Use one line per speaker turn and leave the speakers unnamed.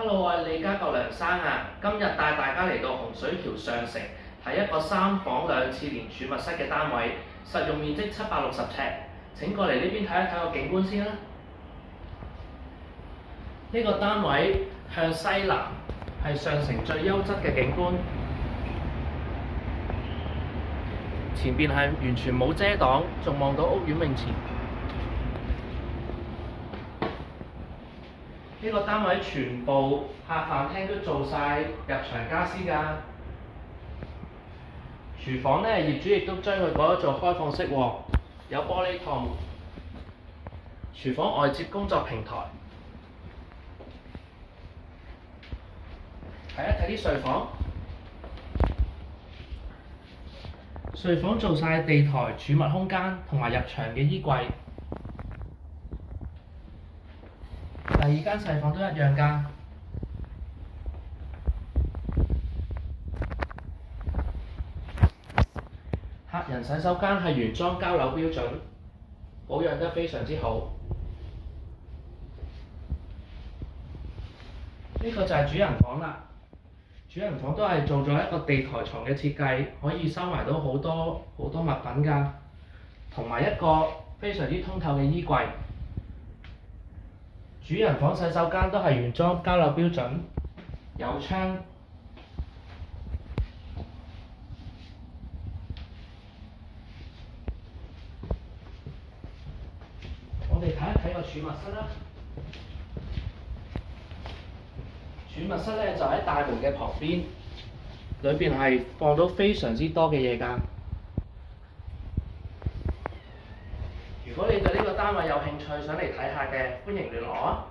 Hello，我係李家國梁生啊！今日帶大家嚟到洪水橋上城，係一個3房2廁連儲物室嘅單位，實用面積760尺。請過嚟呢邊睇一睇個景觀先啦。呢個單位向西南，係上城最優質嘅景觀。前邊係完全冇遮擋，仲望到屋苑泳池。呢個單位全部客飯廳都做晒入牆家私㗎。廚房呢，業主亦都將佢改咗做開放式喎，有玻璃趟。廚房外接工作平台。睇一睇啲睡房。睡房做晒地台、儲物空間同埋入牆嘅衣櫃。第二間細房都一樣㗎。客人洗手間係原裝膠樓標準，保養得非常之好。呢個就係主人房啦。主人房都係做咗一個地台床嘅設計，可以收埋到好多物品㗎，同埋一個非常之通透嘅衣櫃。主人房洗手間都係原裝膠樓標準，有窗。我哋睇一睇個儲物室啦。儲物室呢就喺大門嘅旁邊，裏邊係放到非常之多嘅嘢㗎。如果你對呢個單位有興趣，想嚟睇下嘅，歡迎聯絡啊！